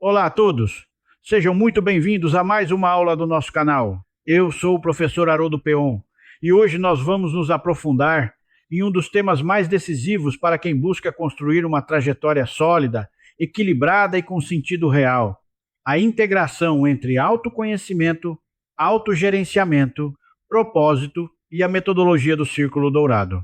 Olá a todos, sejam muito bem-vindos a mais uma aula do nosso canal. Eu sou o professor Haroldo Peon e hoje nós vamos nos aprofundar em um dos temas mais decisivos para quem busca construir uma trajetória sólida, equilibrada e com sentido real: a integração entre autoconhecimento, autogerenciamento, propósito e a metodologia do Círculo Dourado.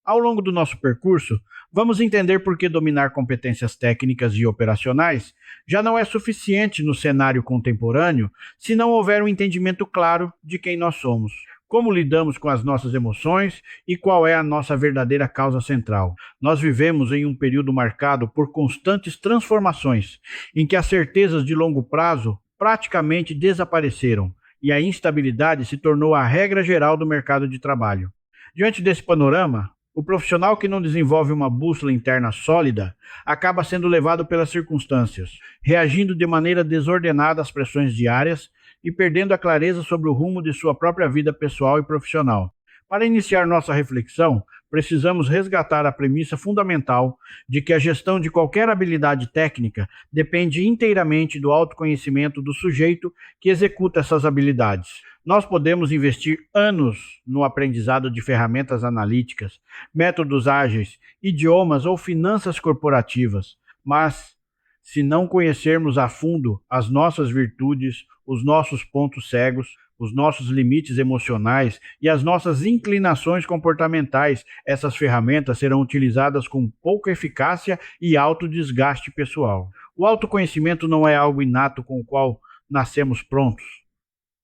Ao longo do nosso percurso, vamos entender por que dominar competências técnicas e operacionais já não é suficiente no cenário contemporâneo se não houver um entendimento claro de quem nós somos, como lidamos com as nossas emoções e qual é a nossa verdadeira causa central. Nós vivemos em um período marcado por constantes transformações, em que as certezas de longo prazo praticamente desapareceram e a instabilidade se tornou a regra geral do mercado de trabalho. Diante desse panorama, o profissional que não desenvolve uma bússola interna sólida acaba sendo levado pelas circunstâncias, reagindo de maneira desordenada às pressões diárias e perdendo a clareza sobre o rumo de sua própria vida pessoal e profissional. Para iniciar nossa reflexão, precisamos resgatar a premissa fundamental de que a gestão de qualquer habilidade técnica depende inteiramente do autoconhecimento do sujeito que executa essas habilidades. Nós podemos investir anos no aprendizado de ferramentas analíticas, métodos ágeis, idiomas ou finanças corporativas, mas, se não conhecermos a fundo as nossas virtudes, os nossos pontos cegos, os nossos limites emocionais e as nossas inclinações comportamentais, essas ferramentas serão utilizadas com pouca eficácia e alto desgaste pessoal. O autoconhecimento não é algo inato com o qual nascemos prontos.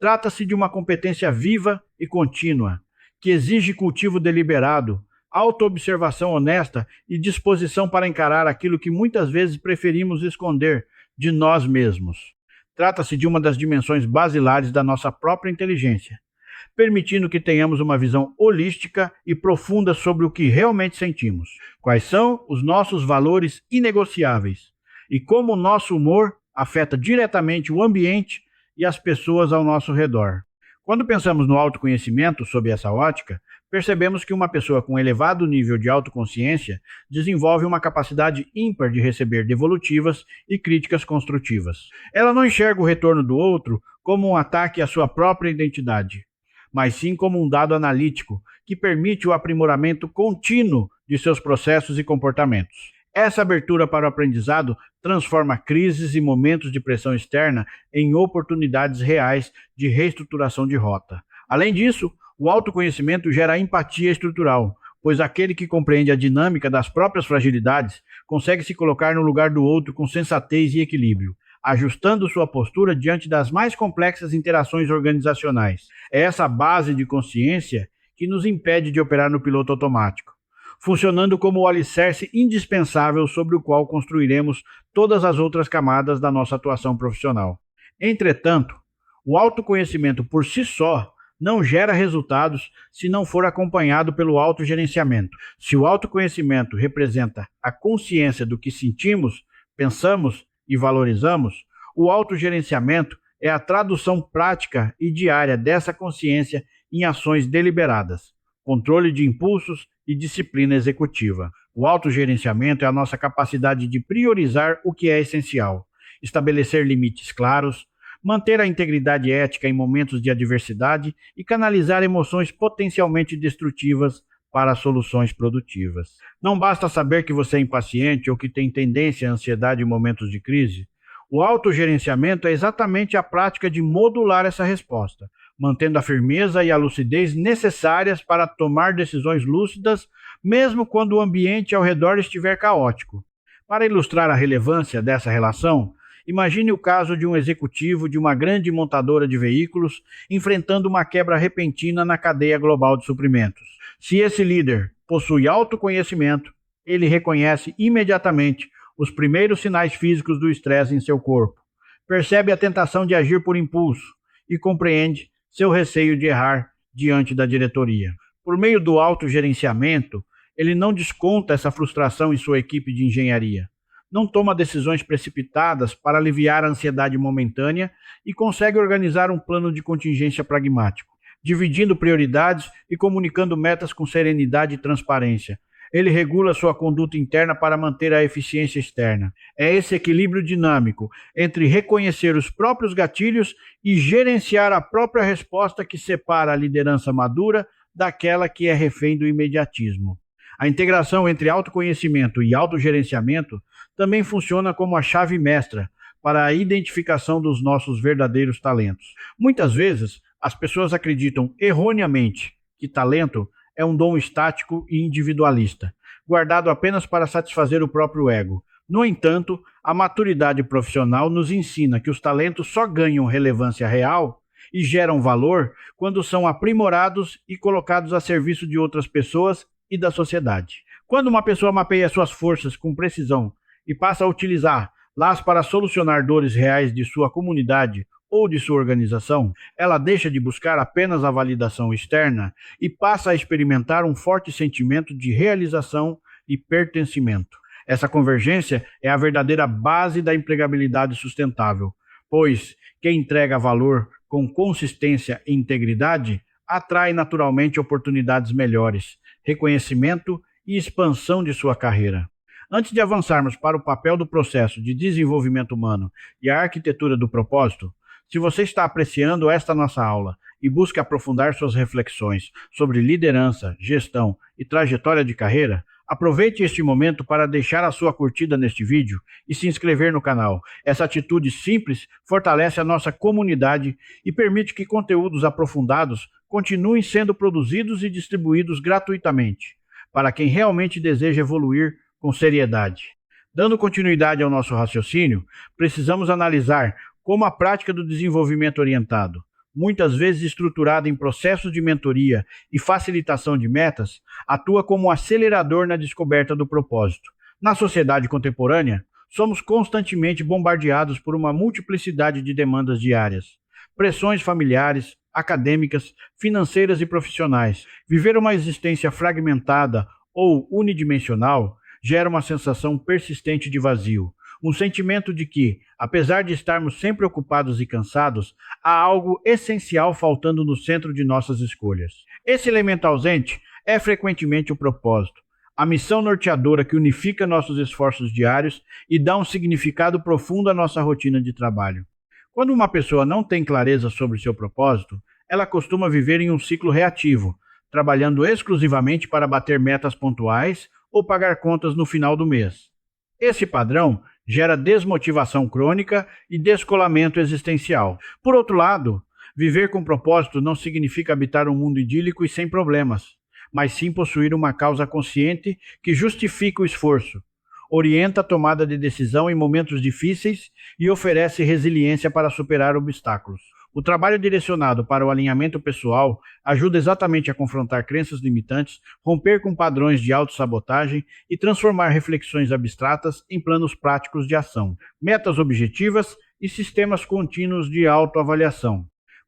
Trata-se de uma competência viva e contínua, que exige cultivo deliberado, autoobservação honesta e disposição para encarar aquilo que muitas vezes preferimos esconder de nós mesmos. Trata-se de uma das dimensões basilares da nossa própria inteligência, permitindo que tenhamos uma visão holística e profunda sobre o que realmente sentimos, quais são os nossos valores inegociáveis e como o nosso humor afeta diretamente o ambiente e as pessoas ao nosso redor. Quando pensamos no autoconhecimento sob essa ótica, percebemos que uma pessoa com elevado nível de autoconsciência desenvolve uma capacidade ímpar de receber devolutivas e críticas construtivas. Ela não enxerga o retorno do outro como um ataque à sua própria identidade, mas sim como um dado analítico que permite o aprimoramento contínuo de seus processos e comportamentos. Essa abertura para o aprendizado transforma crises e momentos de pressão externa em oportunidades reais de reestruturação de rota. Além disso, o autoconhecimento gera empatia estrutural, pois aquele que compreende a dinâmica das próprias fragilidades consegue se colocar no lugar do outro com sensatez e equilíbrio, ajustando sua postura diante das mais complexas interações organizacionais. É essa base de consciência que nos impede de operar no piloto automático, funcionando como o alicerce indispensável sobre o qual construiremos todas as outras camadas da nossa atuação profissional. Entretanto, o autoconhecimento por si só não gera resultados se não for acompanhado pelo autogerenciamento. Se o autoconhecimento representa a consciência do que sentimos, pensamos e valorizamos, o autogerenciamento é a tradução prática e diária dessa consciência em ações deliberadas, controle de impulsos e disciplina executiva. O autogerenciamento é a nossa capacidade de priorizar o que é essencial, estabelecer limites claros, manter a integridade ética em momentos de adversidade e canalizar emoções potencialmente destrutivas para soluções produtivas. Não basta saber que você é impaciente ou que tem tendência à ansiedade em momentos de crise. O autogerenciamento é exatamente a prática de modular essa resposta, mantendo a firmeza e a lucidez necessárias para tomar decisões lúcidas, mesmo quando o ambiente ao redor estiver caótico. Para ilustrar a relevância dessa relação, imagine o caso de um executivo de uma grande montadora de veículos enfrentando uma quebra repentina na cadeia global de suprimentos. Se esse líder possui autoconhecimento, ele reconhece imediatamente os primeiros sinais físicos do estresse em seu corpo, percebe a tentação de agir por impulso e compreende seu receio de errar diante da diretoria. Por meio do autogerenciamento, ele não desconta essa frustração em sua equipe de engenharia, não toma decisões precipitadas para aliviar a ansiedade momentânea e consegue organizar um plano de contingência pragmático, dividindo prioridades e comunicando metas com serenidade e transparência. Ele regula sua conduta interna para manter a eficiência externa. É esse equilíbrio dinâmico entre reconhecer os próprios gatilhos e gerenciar a própria resposta que separa a liderança madura daquela que é refém do imediatismo. A integração entre autoconhecimento e autogerenciamento também funciona como a chave mestra para a identificação dos nossos verdadeiros talentos. Muitas vezes, as pessoas acreditam erroneamente que talento é um dom estático e individualista, guardado apenas para satisfazer o próprio ego. No entanto, a maturidade profissional nos ensina que os talentos só ganham relevância real e geram valor quando são aprimorados e colocados a serviço de outras pessoas e da sociedade. Quando uma pessoa mapeia suas forças com precisão e passa a utilizá-las para solucionar dores reais de sua comunidade ou de sua organização, ela deixa de buscar apenas a validação externa e passa a experimentar um forte sentimento de realização e pertencimento. Essa convergência é a verdadeira base da empregabilidade sustentável, pois quem entrega valor com consistência e integridade atrai naturalmente oportunidades melhores, reconhecimento e expansão de sua carreira. Antes de avançarmos para o papel do processo de desenvolvimento humano e a arquitetura do propósito, se você está apreciando esta nossa aula e busca aprofundar suas reflexões sobre liderança, gestão e trajetória de carreira, aproveite este momento para deixar a sua curtida neste vídeo e se inscrever no canal. Essa atitude simples fortalece a nossa comunidade e permite que conteúdos aprofundados continuem sendo produzidos e distribuídos gratuitamente, para quem realmente deseja evoluir com seriedade. Dando continuidade ao nosso raciocínio, precisamos analisar como a prática do desenvolvimento orientado, muitas vezes estruturada em processos de mentoria e facilitação de metas, atua como um acelerador na descoberta do propósito. Na sociedade contemporânea, somos constantemente bombardeados por uma multiplicidade de demandas diárias, pressões familiares, acadêmicas, financeiras e profissionais. Viver uma existência fragmentada ou unidimensional gera uma sensação persistente de vazio. Um sentimento de que, apesar de estarmos sempre ocupados e cansados, há algo essencial faltando no centro de nossas escolhas. Esse elemento ausente é frequentemente o propósito, a missão norteadora que unifica nossos esforços diários e dá um significado profundo à nossa rotina de trabalho. Quando uma pessoa não tem clareza sobre seu propósito, ela costuma viver em um ciclo reativo, trabalhando exclusivamente para bater metas pontuais ou pagar contas no final do mês. Esse padrão gera desmotivação crônica e descolamento existencial. Por outro lado, viver com propósito não significa habitar um mundo idílico e sem problemas, mas sim possuir uma causa consciente que justifica o esforço, orienta a tomada de decisão em momentos difíceis e oferece resiliência para superar obstáculos. O trabalho direcionado para o alinhamento pessoal ajuda exatamente a confrontar crenças limitantes, romper com padrões de autossabotagem e transformar reflexões abstratas em planos práticos de ação, metas objetivas e sistemas contínuos de autoavaliação.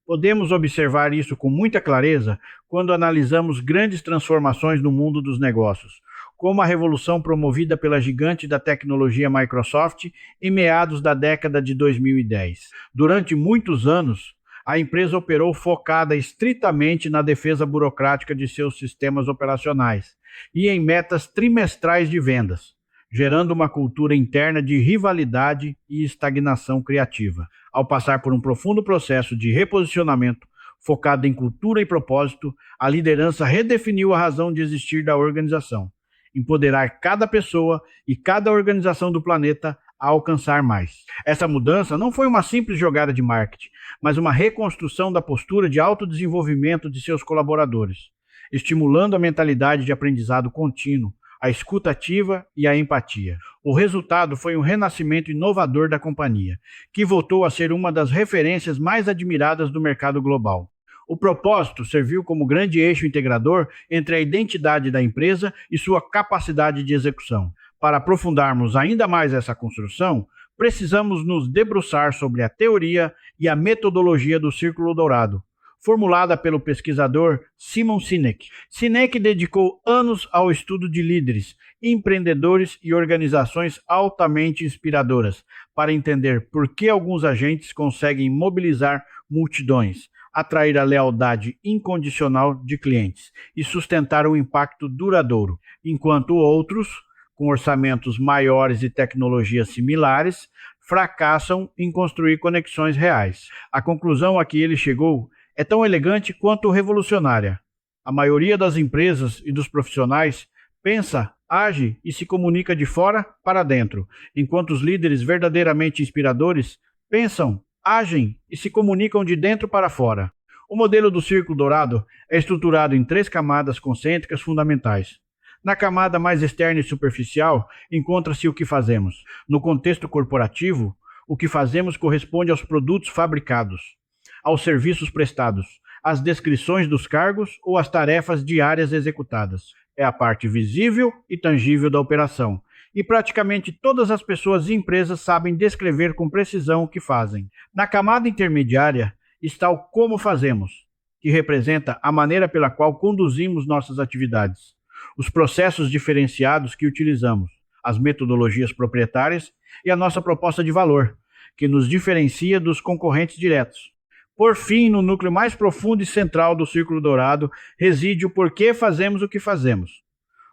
Podemos observar isso com muita clareza quando analisamos grandes transformações no mundo dos negócios, como a revolução promovida pela gigante da tecnologia Microsoft em meados da década de 2010. Durante muitos anos, a empresa operou focada estritamente na defesa burocrática de seus sistemas operacionais e em metas trimestrais de vendas, gerando uma cultura interna de rivalidade e estagnação criativa. Ao passar por um profundo processo de reposicionamento focado em cultura e propósito, a liderança redefiniu a razão de existir da organização, empoderar cada pessoa e cada organização do planeta a alcançar mais. Essa mudança não foi uma simples jogada de marketing, mas uma reconstrução da postura de autodesenvolvimento de seus colaboradores, estimulando a mentalidade de aprendizado contínuo, a escuta ativa e a empatia. O resultado foi um renascimento inovador da companhia, que voltou a ser uma das referências mais admiradas do mercado global. O propósito serviu como grande eixo integrador entre a identidade da empresa e sua capacidade de execução. Para aprofundarmos ainda mais essa construção, precisamos nos debruçar sobre a teoria e a metodologia do Círculo Dourado, formulada pelo pesquisador Simon Sinek. Sinek dedicou anos ao estudo de líderes, empreendedores e organizações altamente inspiradoras, para entender por que alguns agentes conseguem mobilizar multidões, atrair a lealdade incondicional de clientes e sustentar um impacto duradouro, enquanto outros, com orçamentos maiores e tecnologias similares, fracassam em construir conexões reais. A conclusão a que ele chegou é tão elegante quanto revolucionária. A maioria das empresas e dos profissionais pensa, age e se comunica de fora para dentro, enquanto os líderes verdadeiramente inspiradores pensam, agem e se comunicam de dentro para fora. O modelo do Círculo Dourado é estruturado em 3 camadas concêntricas fundamentais. Na camada mais externa e superficial, encontra-se o que fazemos. No contexto corporativo, o que fazemos corresponde aos produtos fabricados, aos serviços prestados, às descrições dos cargos ou às tarefas diárias executadas. É a parte visível e tangível da operação. E praticamente todas as pessoas e empresas sabem descrever com precisão o que fazem. Na camada intermediária está o como fazemos, que representa a maneira pela qual conduzimos nossas atividades, os processos diferenciados que utilizamos, as metodologias proprietárias e a nossa proposta de valor, que nos diferencia dos concorrentes diretos. Por fim, no núcleo mais profundo e central do Círculo Dourado, reside o porquê fazemos o que fazemos.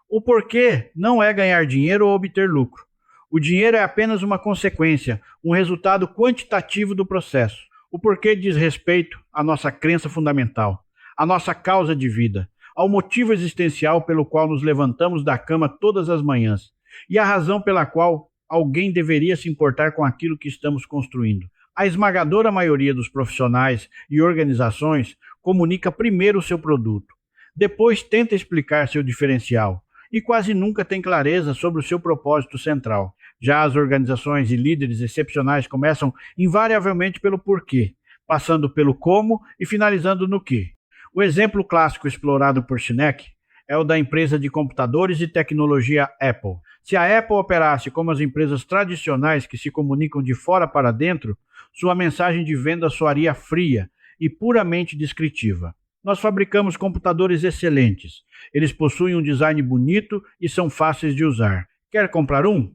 O porquê não é ganhar dinheiro ou obter lucro. O dinheiro é apenas uma consequência, um resultado quantitativo do processo. O porquê diz respeito à nossa crença fundamental, à nossa causa de vida, ao motivo existencial pelo qual nos levantamos da cama todas as manhãs e à razão pela qual alguém deveria se importar com aquilo que estamos construindo. A esmagadora maioria dos profissionais e organizações comunica primeiro o seu produto, depois tenta explicar seu diferencial e quase nunca tem clareza sobre o seu propósito central. Já as organizações e líderes excepcionais começam invariavelmente pelo porquê, passando pelo como e finalizando no que. O exemplo clássico explorado por Sinek é o da empresa de computadores e tecnologia Apple. Se a Apple operasse como as empresas tradicionais que se comunicam de fora para dentro, sua mensagem de venda soaria fria e puramente descritiva. Nós fabricamos computadores excelentes. Eles possuem um design bonito e são fáceis de usar. Quer comprar um?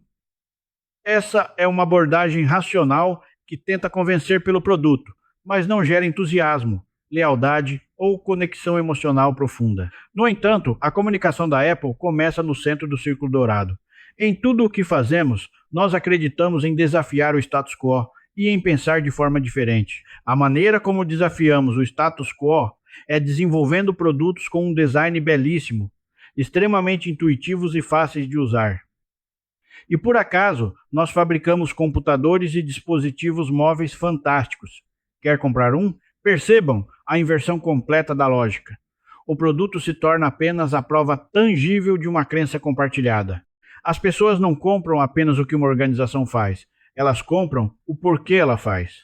Essa é uma abordagem racional que tenta convencer pelo produto, mas não gera entusiasmo, lealdade ou conexão emocional profunda. No entanto, a comunicação da Apple começa no centro do Círculo Dourado. Em tudo o que fazemos, nós acreditamos em desafiar o status quo e em pensar de forma diferente. A maneira como desafiamos o status quo é desenvolvendo produtos com um design belíssimo, extremamente intuitivos e fáceis de usar. E por acaso, nós fabricamos computadores e dispositivos móveis fantásticos. Quer comprar um? Percebam a inversão completa da lógica. O produto se torna apenas a prova tangível de uma crença compartilhada. As pessoas não compram apenas o que uma organização faz, elas compram o porquê ela faz.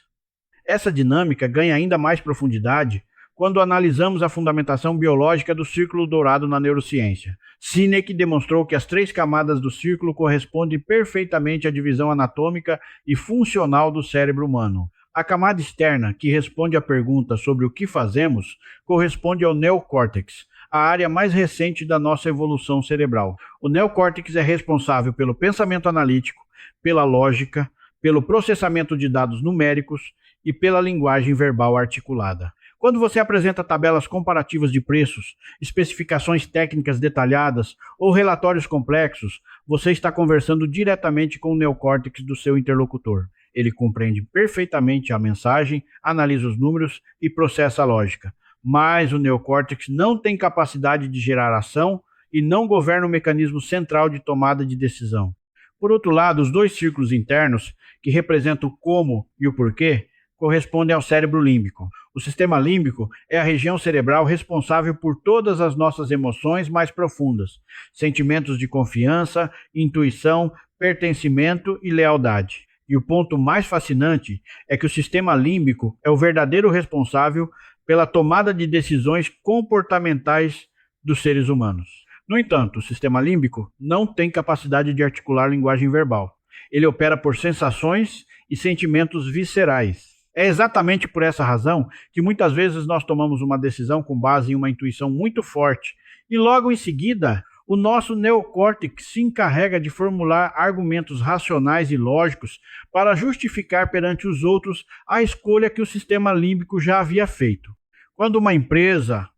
Essa dinâmica ganha ainda mais profundidade quando analisamos a fundamentação biológica do Círculo Dourado na neurociência. Sinek demonstrou que as 3 camadas do círculo correspondem perfeitamente à divisão anatômica e funcional do cérebro humano. A camada externa, que responde à pergunta sobre o que fazemos, corresponde ao neocórtex, a área mais recente da nossa evolução cerebral. O neocórtex é responsável pelo pensamento analítico, pela lógica, pelo processamento de dados numéricos e pela linguagem verbal articulada. Quando você apresenta tabelas comparativas de preços, especificações técnicas detalhadas ou relatórios complexos, você está conversando diretamente com o neocórtex do seu interlocutor. Ele compreende perfeitamente a mensagem, analisa os números e processa a lógica. Mas o neocórtex não tem capacidade de gerar ação e não governa o mecanismo central de tomada de decisão. Por outro lado, os 2 círculos internos, que representam o como e o porquê, correspondem ao cérebro límbico. O sistema límbico é a região cerebral responsável por todas as nossas emoções mais profundas, sentimentos de confiança, intuição, pertencimento e lealdade. E o ponto mais fascinante é que o sistema límbico é o verdadeiro responsável pela tomada de decisões comportamentais dos seres humanos. No entanto, o sistema límbico não tem capacidade de articular linguagem verbal. Ele opera por sensações e sentimentos viscerais. É exatamente por essa razão que muitas vezes nós tomamos uma decisão com base em uma intuição muito forte e logo em seguida o nosso neocórtex se encarrega de formular argumentos racionais e lógicos para justificar perante os outros a escolha que o sistema límbico já havia feito. Quando uma empresa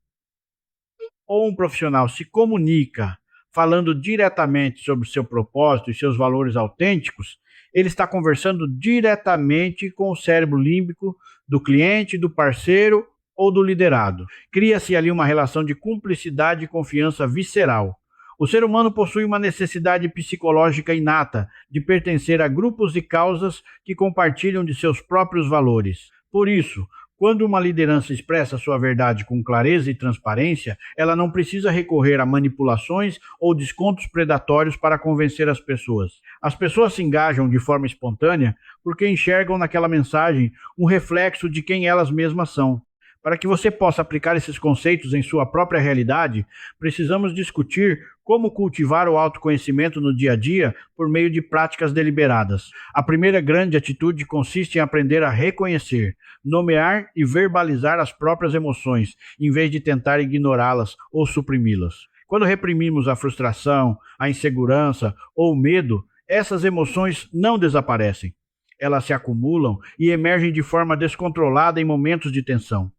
ou um profissional se comunica falando diretamente sobre o seu propósito e seus valores autênticos, ele está conversando diretamente com o cérebro límbico do cliente, do parceiro ou do liderado. Cria-se ali uma relação de cumplicidade e confiança visceral. O ser humano possui uma necessidade psicológica inata de pertencer a grupos e causas que compartilham de seus próprios valores. Por isso, quando uma liderança expressa sua verdade com clareza e transparência, ela não precisa recorrer a manipulações ou descontos predatórios para convencer as pessoas. As pessoas se engajam de forma espontânea porque enxergam naquela mensagem um reflexo de quem elas mesmas são. Para que você possa aplicar esses conceitos em sua própria realidade, precisamos discutir como cultivar o autoconhecimento no dia a dia por meio de práticas deliberadas. A primeira grande atitude consiste em aprender a reconhecer, nomear e verbalizar as próprias emoções, em vez de tentar ignorá-las ou suprimi-las. Quando reprimimos a frustração, a insegurança ou o medo, essas emoções não desaparecem. Elas se acumulam e emergem de forma descontrolada em momentos de tensão.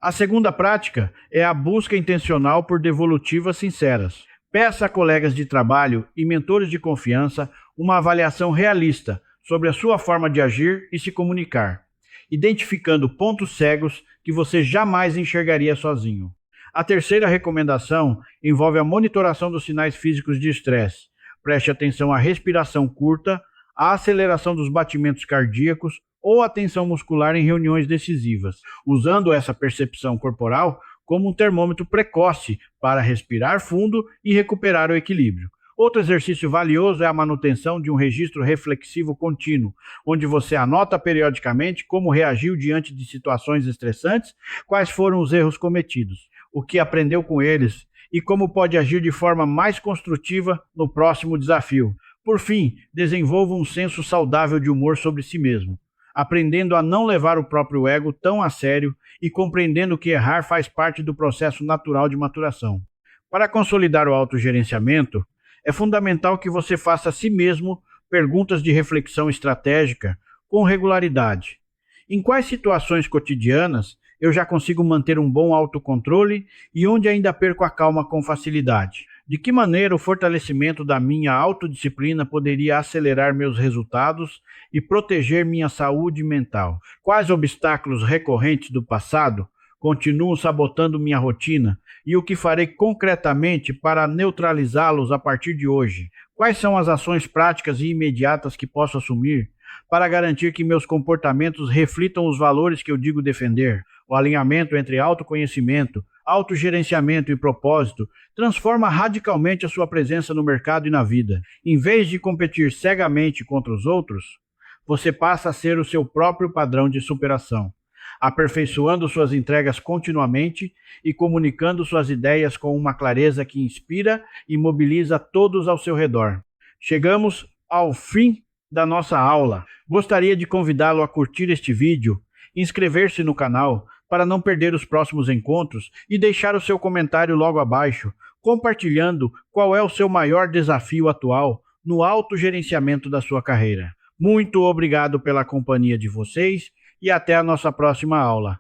A segunda prática é a busca intencional por devolutivas sinceras. Peça a colegas de trabalho e mentores de confiança uma avaliação realista sobre a sua forma de agir e se comunicar, identificando pontos cegos que você jamais enxergaria sozinho. A terceira recomendação envolve a monitoração dos sinais físicos de estresse. Preste atenção à respiração curta, à aceleração dos batimentos cardíacos ou a tensão muscular em reuniões decisivas, usando essa percepção corporal como um termômetro precoce para respirar fundo e recuperar o equilíbrio. Outro exercício valioso é a manutenção de um registro reflexivo contínuo, onde você anota periodicamente como reagiu diante de situações estressantes, quais foram os erros cometidos, o que aprendeu com eles e como pode agir de forma mais construtiva no próximo desafio. Por fim, desenvolva um senso saudável de humor sobre si mesmo, aprendendo a não levar o próprio ego tão a sério e compreendendo que errar faz parte do processo natural de maturação. Para consolidar o autogerenciamento, é fundamental que você faça a si mesmo perguntas de reflexão estratégica com regularidade. Em quais situações cotidianas eu já consigo manter um bom autocontrole e onde ainda perco a calma com facilidade? De que maneira o fortalecimento da minha autodisciplina poderia acelerar meus resultados e proteger minha saúde mental? Quais obstáculos recorrentes do passado continuam sabotando minha rotina e o que farei concretamente para neutralizá-los a partir de hoje? Quais são as ações práticas e imediatas que posso assumir para garantir que meus comportamentos reflitam os valores que eu digo defender? O alinhamento entre autoconhecimento, autogerenciamento e propósito transforma radicalmente a sua presença no mercado e na vida. Em vez de competir cegamente contra os outros, você passa a ser o seu próprio padrão de superação, aperfeiçoando suas entregas continuamente e comunicando suas ideias com uma clareza que inspira e mobiliza todos ao seu redor. Chegamos ao fim da nossa aula. Gostaria de convidá-lo a curtir este vídeo, inscrever-se no canal para não perder os próximos encontros e deixar o seu comentário logo abaixo, compartilhando qual é o seu maior desafio atual no autogerenciamento da sua carreira. Muito obrigado pela companhia de vocês e até a nossa próxima aula.